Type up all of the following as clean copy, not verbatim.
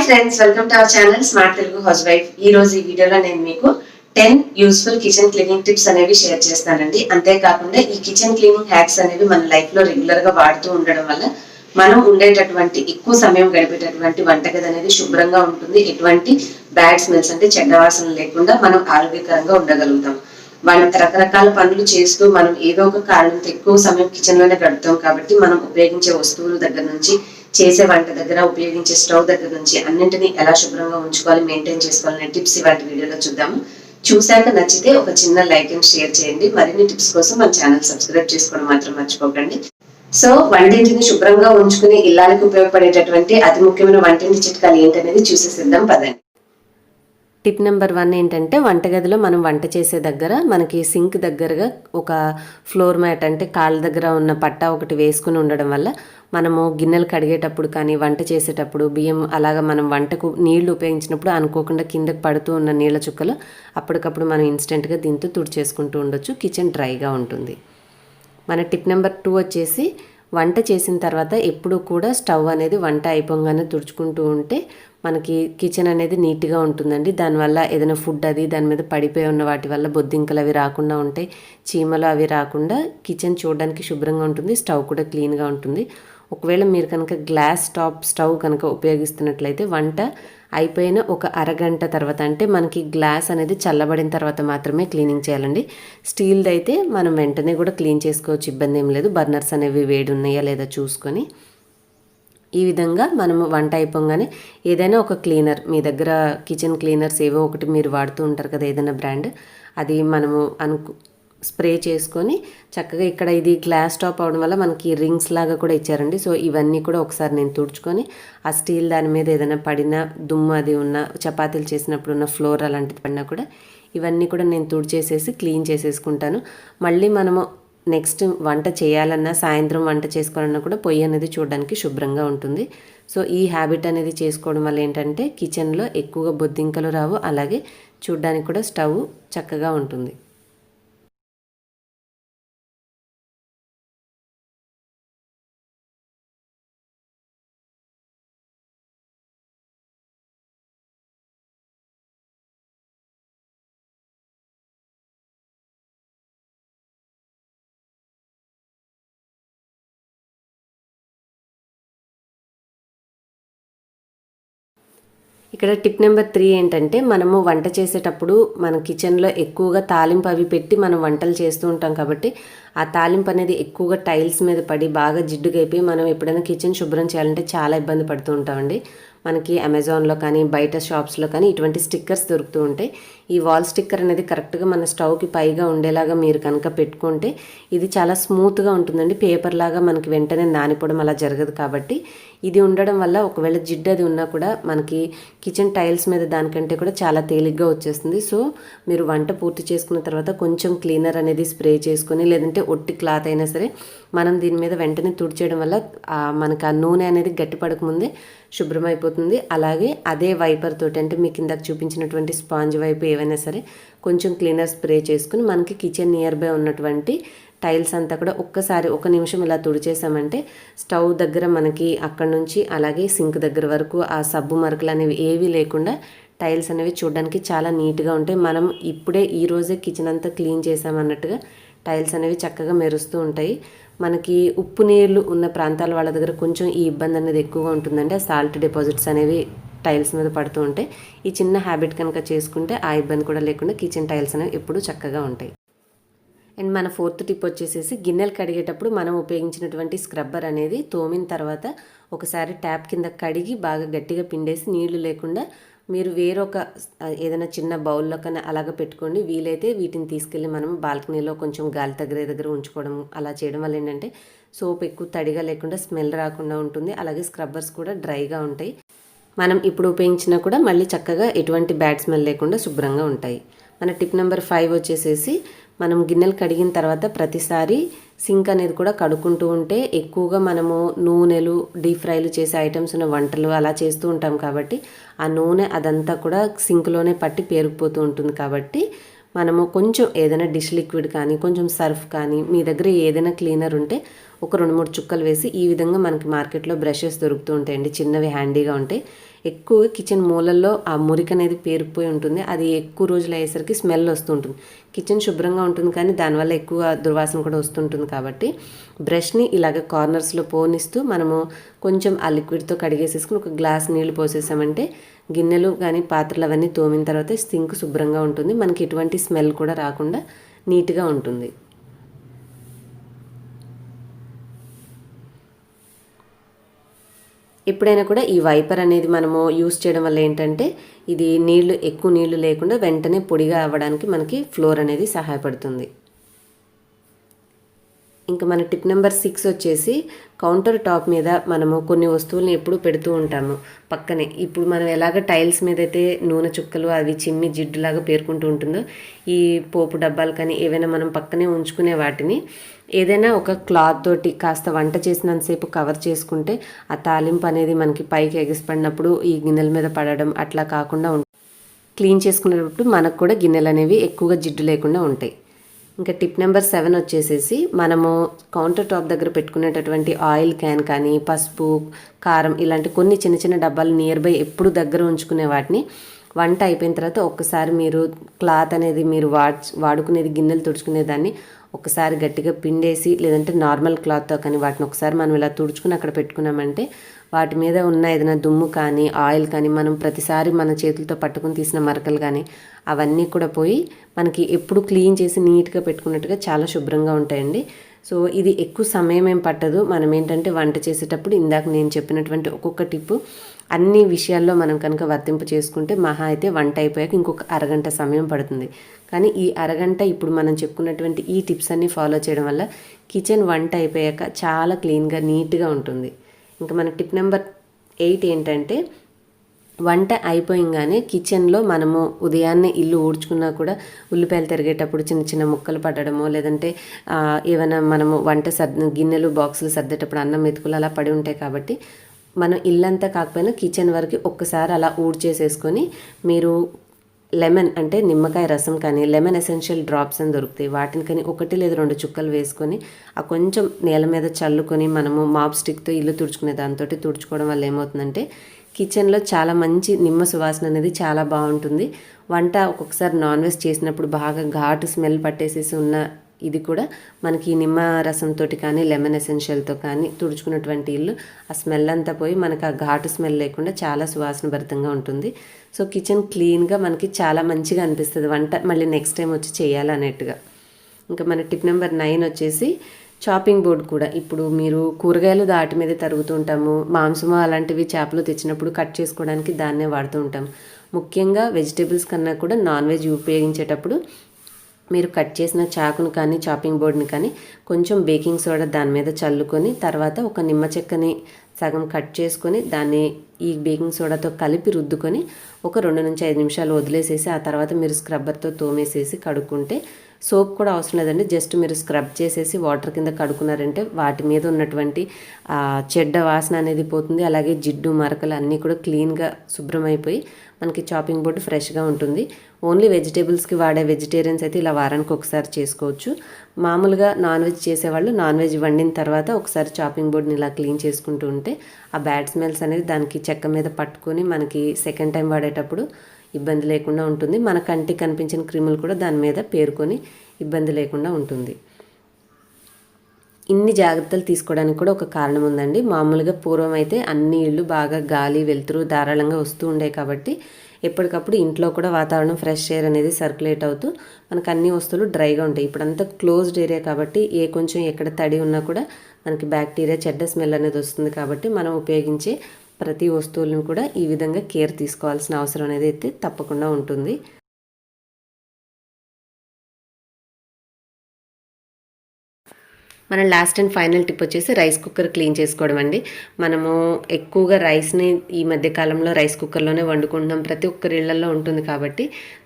Hi friends, welcome to our channel smart Telugu house wife. ఈ రోజు ఈ వీడియోలో నేను మీకు 10 యూస్ఫుల్ కిచెన్ క్లీనింగ్ టిప్స్ అనేవి షేర్ చేస్తానండి. అంతేకాకుండా ఈ కిచెన్ క్లీనింగ్ హ్యాక్స్ అనేవి మన లైఫ్ లో రెగ్యులర్ గా వాడుతూ ఉండడం వల్ల మనం ఉండేటటువంటి ఎక్కువ సమయం గడిపేటటువంటి వంటగది అనేది శుభ్రంగా ఉంటుంది. ఎటువంటి బ్యాడ్ స్మెల్స్ అంటే చెడ్డ వాసన లేకుండా మనం ఆరోగ్యకరంగా ఉండగలుగుతాం. రకరకాల పనులు చేస్తూ మనం ఏదో ఒక కారణంతో ఎక్కువ సమయం కిచెన్ లోనే గడుపుతాం. కాబట్టి మనం ఉపయోగించే వస్తువుల దగ్గర నుంచి, చేసే వంట దగ్గర ఉపయోగించే స్టవ్ దగ్గర నుంచి అన్నింటినీ ఎలా శుభ్రంగా ఉంచుకోవాలి, మెయింటైన్ చేసుకోవాలనే టిప్స్ ఇవాళ వీడియోలో చూద్దాము. చూశాక నచ్చితే ఒక చిన్న లైక్ అండ్ షేర్ చేయండి. మరిన్ని టిప్స్ కోసం మన ఛానల్ సబ్స్క్రైబ్ చేసుకోవడం మాత్రం మర్చిపోకండి. సో వంటింటిని శుభ్రంగా ఉంచుకుని ఇల్లాలకు ఉపయోగపడేటటువంటి అతి ముఖ్యమైన వంటింటి చిట్కాలు ఏంటనేది చూసేసిద్దాం పదండి. టిప్ నెంబర్ 1 ఏంటంటే, వంటగదిలో మనం వంట చేసే దగ్గర మనకి సింక్ దగ్గరగా ఒక ఫ్లోర్ మ్యాట్ అంటే కాళ్ళ దగ్గర ఉన్న పట్టా ఒకటి వేసుకుని ఉండడం వల్ల మనము గిన్నెలు కడిగేటప్పుడు కానీ, వంట చేసేటప్పుడు, బియ్యం అలాగా మనం వంటకు నీళ్లు ఉపయోగించినప్పుడు అనుకోకుండా కిందకు పడుతూ ఉన్న నీళ్ళ చుక్కలు అప్పటికప్పుడు మనం ఇన్స్టెంట్గా దీంతో తుడిచేసుకుంటూ ఉండొచ్చు. కిచెన్ డ్రైగా ఉంటుంది. మన టిప్ నెంబర్ 2 వచ్చేసి, వంట చేసిన తర్వాత ఎప్పుడూ కూడా స్టవ్ అనేది వంట అయిపోగానే తుడుచుకుంటూ ఉంటే మనకి కిచెన్ అనేది నీట్గా ఉంటుందండి. దానివల్ల ఏదైనా ఫుడ్ అది దాని మీద పడిపోయి ఉన్న వాటి వల్ల బొద్దింకలు అవి రాకుండా ఉంటాయి, చీమలు అవి రాకుండా కిచెన్ చూడడానికి శుభ్రంగా ఉంటుంది. స్టవ్ కూడా క్లీన్గా ఉంటుంది. ఒకవేళ మీరు కనుక గ్లాస్ టాప్ స్టవ్ కనుక ఉపయోగిస్తున్నట్లయితే వంట అయిపోయిన ఒక అరగంట తర్వాత, అంటే మనకి గ్లాస్ అనేది చల్లబడిన తర్వాత మాత్రమే క్లీనింగ్ చేయాలండి. స్టీల్ది అయితే మనం వెంటనే కూడా క్లీన్ చేసుకోవచ్చు, ఇబ్బంది ఏం లేదు. బర్నర్స్ అనేవి వేడి ఉన్నాయా లేదా చూసుకొని ఈ విధంగా మనము వంట అయిపోగానే ఏదైనా ఒక క్లీనర్, మీ దగ్గర కిచెన్ క్లీనర్స్ ఏవో ఒకటి మీరు వాడుతూ ఉంటారు కదా, ఏదైనా బ్రాండ్, అది మనము స్ప్రే చేసుకొని చక్కగా, ఇక్కడ ఇది గ్లాస్ టాప్ అవడం వల్ల మనకి రింగ్స్ లాగా కూడా ఇచ్చారండి. సో ఇవన్నీ కూడా ఒకసారి నేను తుడుచుకొని ఆ స్టీల్ దాని మీద ఏదైనా పడిన దుమ్ము అది ఉన్న, చపాతీలు చేసినప్పుడు ఉన్న ఫ్లోర్ అలాంటిది పడినా కూడా ఇవన్నీ కూడా నేను తుడిచేసేసి క్లీన్ చేసేసుకుంటాను. మళ్ళీ మనము నెక్స్ట్ వంట చేయాలన్నా, సాయంత్రం వంట చేసుకోవాలన్నా కూడా పొయ్యి అనేది చూడడానికి శుభ్రంగా ఉంటుంది. సో ఈ హ్యాబిట్ అనేది చేసుకోవడం వల్ల ఏంటంటే కిచెన్లో ఎక్కువగా బొద్దింకలు రావు, అలాగే చూడడానికి కూడా స్టవ్ చక్కగా ఉంటుంది. ఇక్కడ టిప్ నెంబర్ 3 ఏంటంటే, మనము వంట చేసేటప్పుడు మన కిచెన్లో ఎక్కువగా తాలింపు అవి పెట్టి మనం వంటలు చేస్తూ ఉంటాం. కాబట్టి ఆ తాలింపు అనేది ఎక్కువగా టైల్స్ మీద పడి బాగా జిడ్డుగా అయిపోయి మనం ఎప్పుడైనా కిచెన్ శుభ్రం చేయాలంటే చాలా ఇబ్బంది పడుతూ ఉంటామండి. మనకి అమెజాన్లో కానీ, బయట షాప్స్లో కానీ ఇటువంటి స్టిక్కర్స్ దొరుకుతూ ఉంటాయి. ఈ వాల్ స్టిక్కర్ అనేది కరెక్ట్గా మన స్టవ్కి పైగా ఉండేలాగా మీరు కనుక పెట్టుకుంటే ఇది చాలా స్మూత్గా ఉంటుందండి. పేపర్ లాగా మనకి వెంటనే నానిపోవడం అలా జరగదు. కాబట్టి ఇది ఉండడం వల్ల ఒకవేళ జిడ్డు అది ఉన్నా కూడా మనకి కిచెన్ టైల్స్ మీద దానికంటే కూడా చాలా తేలిగ్గా వచ్చేస్తుంది. సో మీరు వంట పూర్తి చేసుకున్న తర్వాత కొంచెం క్లీనర్ అనేది స్ప్రే చేసుకొని, లేదంటే ఒట్టి క్లాత్ అయినా సరే మనం దీని మీద వెంటనే తుడిచేయడం వల్ల మనకు ఆ నూనె అనేది గట్టిపడక ముందే శుభ్రమైపోతుంది. అలాగే అదే వైపర్ తోటి, అంటే మీకు ఇందాక చూపించినటువంటి స్పాంజ్ వైపు ఏవైనా సరే కొంచెం క్లీనర్ స్ప్రే చేసుకుని మనకి కిచెన్ నియర్ బై ఉన్నటువంటి టైల్స్ అంతా కూడా ఒక్కసారి 1 నిమిషం ఇలా తుడిచేసామంటే స్టవ్ దగ్గర మనకి అక్కడ నుంచి అలాగే సింక్ దగ్గర వరకు ఆ సబ్బు మరకలు అనేవి ఏవి లేకుండా టైల్స్ అనేవి చూడడానికి చాలా నీట్గా ఉంటాయి. మనం ఇప్పుడే ఈరోజే కిచెన్ అంతా క్లీన్ చేసామన్నట్టుగా టైల్స్ అనేవి చక్కగా మెరుస్తూ ఉంటాయి. మనకి ఉప్పు నీళ్ళు ఉన్న ప్రాంతాల వాళ్ళ దగ్గర కొంచెం ఈ ఇబ్బంది అనేది ఎక్కువగా ఉంటుందండి. ఆ సాల్ట్ డిపాజిట్స్ అనేవి టైల్స్ మీద పడుతూ ఉంటాయి. ఈ చిన్న హ్యాబిట్ కనుక చేసుకుంటే ఆ ఇబ్బంది కూడా లేకుండా కిచెన్ టైల్స్ అనేవి ఎప్పుడూ చక్కగా ఉంటాయి. అండ్ మన 4th టిప్ వచ్చేసేసి, గిన్నెలు కడిగేటప్పుడు మనం ఉపయోగించినటువంటి స్క్రబ్బర్ అనేది తోమిన తర్వాత ఒకసారి ట్యాప్ కింద కడిగి బాగా గట్టిగా పిండేసి నీళ్లు లేకుండా మీరు వేరొక ఏదైనా చిన్న బౌల్లో కన్నా అలాగ పెట్టుకోండి. వీలైతే వీటిని తీసుకెళ్ళి మనం బాల్కనీలో కొంచెం గాలి తగిలే దగ్గర ఉంచుకోవడం, అలా చేయడం వల్ల ఏంటంటే సోప్ ఎక్కువ తడిగా లేకుండా స్మెల్ రాకుండా ఉంటుంది. అలాగే స్క్రబ్బర్స్ కూడా డ్రైగా ఉంటాయి. మనం ఇప్పుడు ఉపయోగించినా కూడా మళ్ళీ చక్కగా ఎటువంటి బ్యాడ్ స్మెల్ లేకుండా శుభ్రంగా ఉంటాయి. మన టిప్ నెంబర్ 5 వచ్చేసేసి, మనం గిన్నెలు కడిగిన తర్వాత ప్రతిసారి సింక్ అనేది కూడా కడుక్కుంటూ ఉంటే ఎక్కువగా మనము నూనెలు, డీప్ ఫ్రైలు చేసే ఐటమ్స్ ఉన్న వంటలు అలా చేస్తూ ఉంటాం. కాబట్టి ఆ నూనె అదంతా కూడా సింక్లోనే పట్టి పేరుకుపోతూ ఉంటుంది. కాబట్టి మనము కొంచెం ఏదైనా డిష్ లిక్విడ్ కానీ, కొంచెం సర్ఫ్ కానీ, మీ దగ్గర ఏదైనా క్లీనర్ ఉంటే ఒక 2-3 చుక్కలు వేసి, ఈ విధంగా మనకి మార్కెట్లో బ్రషెస్ దొరుకుతూ ఉంటాయండి, చిన్నవి హ్యాండీగా ఉంటాయి. ఎక్కువ కిచెన్ మూలల్లో ఆ మురికి అనేది పేరుకుపోయి ఉంటుంది. అది ఎక్కువ రోజులు అయ్యేసరికి స్మెల్ వస్తుంటుంది. కిచెన్ శుభ్రంగా ఉంటుంది కానీ దానివల్ల ఎక్కువ దుర్వాసన కూడా వస్తుంటుంది. కాబట్టి బ్రష్ని ఇలాగ కార్నర్స్లో పోనిస్తూ మనము కొంచెం ఆ లిక్విడ్తో కడిగేసేసుకుని ఒక గ్లాస్ నీళ్లు పోసేసామంటే గిన్నెలు కానీ పాత్రలు అవన్నీ తోమిన తర్వాత సింక్ శుభ్రంగా ఉంటుంది. మనకి ఎటువంటి స్మెల్ కూడా రాకుండా నీట్గా ఉంటుంది. ఎప్పుడైనా కూడా ఈ వైపర్ అనేది మనము యూస్ చేయడం వల్ల ఏంటంటే ఇది ఎక్కువ నీళ్లు లేకుండా వెంటనే పొడిగా అవ్వడానికి మనకి ఫ్లోర్ అనేది సహాయపడుతుంది. ఇంకా మన టిప్ నెంబర్ 6 వచ్చేసి కౌంటర్ టాప్ మీద మనము కొన్ని వస్తువులను ఎప్పుడు పెడుతూ ఉంటాము పక్కనే. ఇప్పుడు మనం ఎలాగ టైల్స్ మీద అయితే నూనె చుక్కలు అవి చిమ్మి జిడ్డులాగా పేర్కొంటూ ఉంటుందో ఈ పోపు డబ్బాలు కానీ ఏవైనా మనం పక్కనే ఉంచుకునే వాటిని ఏదైనా ఒక క్లాత్ తోటి కాస్త వంట చేసినంతసేపు కవర్ చేసుకుంటే ఆ తాలింపు అనేది మనకి పైకి ఎగిసిపడినప్పుడు ఈ గిన్నెల మీద పడడం అట్లా కాకుండా క్లీన్ చేసుకునేటప్పుడు మనకు కూడా గిన్నెలు అనేవి ఎక్కువగా జిడ్డు లేకుండా ఉంటాయి. ఇంకా టిప్ నెంబర్ 7 వచ్చేసేసి మనము కౌంటర్ టాప్ దగ్గర పెట్టుకునేటటువంటి ఆయిల్ క్యాన్ కానీ పసుపు కారం ఇలాంటి కొన్ని చిన్న చిన్న డబ్బాలు నియర్ బై ఎప్పుడు దగ్గర ఉంచుకునే వాటిని వంట అయిపోయిన తర్వాత ఒక్కసారి మీరు క్లాత్ అనేది మీరు వాడుకునేది గిన్నెలు తుడుచుకునే దాన్ని ఒకసారి గట్టిగా పిండేసి లేదంటే నార్మల్ క్లాత్తో కానీ వాటిని ఒకసారి మనం ఇలా తుడుచుకుని అక్కడ పెట్టుకున్నామంటే వాటి మీద ఉన్న ఏదైనా దుమ్ము కానీ ఆయిల్ కానీ మనం ప్రతిసారి మన చేతులతో పట్టుకుని తీసిన మరకలు కానీ అవన్నీ కూడా పోయి మనకి ఎప్పుడు క్లీన్ చేసి నీట్గా పెట్టుకున్నట్టుగా చాలా శుభ్రంగా ఉంటాయండి. సో ఇది ఎక్కువ సమయం ఏం పట్టదు. మనం ఏంటంటే వంట చేసేటప్పుడు ఇందాక నేను చెప్పినటువంటి ఒక్కొక్క టిప్పు అన్ని విషయాల్లో మనం కనుక వర్తింపు చేసుకుంటే మహా అయితే వంట అయిపోయాక ఇంకొక అరగంట సమయం పడుతుంది. కానీ ఈ అరగంట ఇప్పుడు మనం చెప్పుకున్నటువంటి ఈ టిప్స్ అన్నీ ఫాలో చేయడం వల్ల కిచెన్ వంట అయిపోయాక చాలా క్లీన్గా నీట్గా ఉంటుంది. ఇంకా మన టిప్ నెంబర్ 8 ఏంటంటే వంట అయిపోయింగానే కిచెన్లో మనము ఉదయాన్నే ఇల్లు ఊడ్చుకున్నా కూడా ఉల్లిపాయలు తరిగేటప్పుడు చిన్న చిన్న ముక్కలు పడడమో లేదంటే ఏమైనా మనము గిన్నెలు బాక్సులు సర్దేటప్పుడు అన్నం మెతుకులు అలా పడి ఉంటాయి. కాబట్టి మనం ఇల్లంతా కాకపోయినా కిచెన్ వరకు ఒక్కసారి అలా ఊడ్చేసేసుకొని మీరు లెమన్ అంటే నిమ్మకాయ రసం కానీ లెమన్ ఎసెన్షియల్ డ్రాప్స్ అని దొరుకుతాయి. వాటిని కానీ 1 లేదా 2 చుక్కలు వేసుకొని ఆ కొంచెం నేల మీద చల్లుకొని మనము మాప్ స్టిక్తో ఇల్లు తుడుచుకునే దాంతో తుడుచుకోవడం వల్ల ఏమవుతుందంటే కిచెన్లో చాలా మంచి నిమ్మ సువాసన అనేది చాలా బాగుంటుంది. వంట ఒక్కొక్కసారి నాన్ వెజ్ చేసినప్పుడు బాగా ఘాటు స్మెల్ పట్టేసేసి ఉన్న ఇది కూడా మనకి నిమ్మ రసంతో కానీ లెమన్ ఎసెన్షియల్తో కానీ తుడుచుకున్నటువంటి ఇల్లు ఆ స్మెల్ అంతా పోయి మనకు ఆ ఘాటు స్మెల్ లేకుండా చాలా సువాసన భరితంగా ఉంటుంది. సో కిచెన్ క్లీన్గా మనకి చాలా మంచిగా అనిపిస్తుంది వంట మళ్ళీ నెక్స్ట్ టైం వచ్చి చేయాలన్నట్టుగా. ఇంకా మన టిప్ నెంబర్ 9 వచ్చేసి చాపింగ్ బోర్డ్ కూడా. ఇప్పుడు మీరు కూరగాయలు దాటి మీద తరుగుతూ ఉంటాము, మాంసము అలాంటివి చేపలు తెచ్చినప్పుడు కట్ చేసుకోవడానికి దాన్నే వాడుతూ ఉంటాం. ముఖ్యంగా వెజిటేబుల్స్ కన్నా కూడా నాన్ వెజ్ ఉపయోగించేటప్పుడు మీరు కట్ చేసిన చాకును కానీ చాపింగ్ బోర్డ్ని కానీ కొంచెం బేకింగ్ సోడా దాని మీద చల్లుకొని తర్వాత ఒక నిమ్మ చెక్కని సగం కట్ చేసుకొని దాన్ని ఈ బేకింగ్ సోడాతో కలిపి రుద్దుకొని ఒక 2 నుంచి 5 నిమిషాలు వదిలేసేసి ఆ తర్వాత మీరు స్క్రబ్బర్తో తోమేసేసి కడుక్కుంటే సోప్ కూడా అవసరం లేదండి. జస్ట్ మీరు స్క్రబ్ చేసేసి వాటర్ కింద కడుక్కున్నారంటే వాటి మీద ఉన్నటువంటి చెడ్డ వాసన అనేది పోతుంది. అలాగే జిడ్డు మరకలు అన్నీ కూడా క్లీన్గా శుభ్రమైపోయి మనకి చాపింగ్ బోర్డు ఫ్రెష్గా ఉంటుంది. ఓన్లీ వెజిటేబుల్స్కి వాడే వెజిటేరియన్స్ అయితే ఇలా వారానికి ఒకసారి చేసుకోవచ్చు. మామూలుగా నాన్ వెజ్ చేసేవాళ్ళు నాన్ వెజ్ వండిన తర్వాత ఒకసారి చాపింగ్ బోర్డ్ని ఇలా క్లీన్ చేసుకుంటూ ఉంటే ఆ బ్యాడ్ స్మెల్స్ అనేది దానికి చెక్క మీద పట్టుకొని మనకి సెకండ్ టైం వాడేటప్పుడు ఇబ్బంది లేకుండా ఉంటుంది. మన కంటికి కనిపించిన క్రిములు కూడా దాని మీద పేరుకొని ఇబ్బంది లేకుండా ఉంటుంది. ఇన్ని జాగ్రత్తలు తీసుకోవడానికి కూడా ఒక కారణం ఉందండి. మామూలుగా పూర్వం అయితే అన్ని ఇళ్ళు బాగా గాలి వెలుతురు ధారాళంగా వస్తూ ఉండే కాబట్టి ఎప్పటికప్పుడు ఇంట్లో కూడా వాతావరణం ఫ్రెష్ ఎయిర్ అనేది సర్క్యులేట్ అవుతూ మనకు అన్ని వస్తువులు డ్రైగా ఉంటాయి. ఇప్పుడంతా క్లోజ్డ్ ఏరియా కాబట్టి కొంచెం ఎక్కడ తడి ఉన్నా కూడా మనకి బ్యాక్టీరియా చెడ్డ స్మెల్ అనేది వస్తుంది. కాబట్టి మనం ఉపయోగించే ప్రతి వస్తువులను కూడా ఈ విధంగా కేర్ తీసుకోవాల్సిన అవసరం అనేది అయితే తప్పకుండా ఉంటుంది. మన లాస్ట్ అండ్ ఫైనల్ టిప్ వచ్చేసి రైస్ కుక్కర్ క్లీన్ చేసుకోవడం అండి. మనము ఎక్కువగా రైస్ని ఈ మధ్య కాలంలో రైస్ కుక్కర్లోనే వండుకుంటున్నాం. ప్రతి ఒక్కరి ఇళ్లలో ఉంటుంది కాబట్టి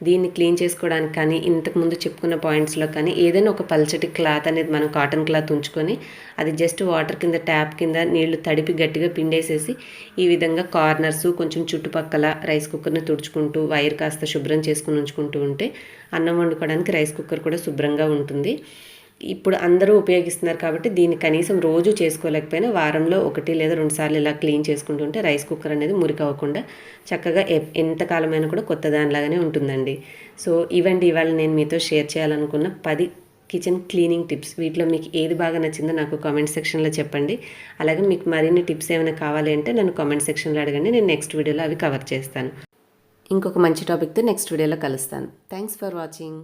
దీన్ని క్లీన్ చేసుకోవడానికి కానీ ఇంతకుముందు చెప్పుకున్న పాయింట్స్లో కానీ ఏదైనా ఒక పల్చటి క్లాత్ అనేది మనం కాటన్ క్లాత్ ఉంచుకొని అది జస్ట్ వాటర్ కింద ట్యాప్ కింద నీళ్లు తడిపి గట్టిగా పిండేసేసి ఈ విధంగా కార్నర్స్ కొంచెం చుట్టుపక్కల రైస్ కుక్కర్ని తుడుచుకుంటూ వైర్ కాస్త శుభ్రం చేసుకుని ఉంచుకుంటూ ఉంటే అన్నం వండుకోవడానికి రైస్ కుక్కర్ కూడా శుభ్రంగా ఉంటుంది. ఇప్పుడు అందరూ ఉపయోగిస్తున్నారు కాబట్టి దీన్ని కనీసం రోజు చేసుకోలేకపోయినా వారంలో 1 లేదా 2 సార్లు ఇలా క్లీన్ చేసుకుంటుంటే రైస్ కుక్కర్ అనేది మురికవ్వకుండా చక్కగా ఎంతకాలమైనా కూడా కొత్త దానిలాగానే ఉంటుందండి. సో ఇవండి ఇవాళ నేను మీతో షేర్ చేయాలనుకున్న 10 కిచెన్ క్లీనింగ్ టిప్స్. వీటిలో మీకు ఏది బాగా నచ్చిందో నాకు కామెంట్ సెక్షన్లో చెప్పండి. అలాగే మీకు మరిన్ని టిప్స్ ఏమైనా కావాలి అంటే నన్ను కామెంట్ సెక్షన్లో అడగండి. నేను నెక్స్ట్ వీడియోలో అవి కవర్ చేస్తాను. ఇంకొక మంచి టాపిక్తో నెక్స్ట్ వీడియోలో కలుస్తాను. Thanks for watching.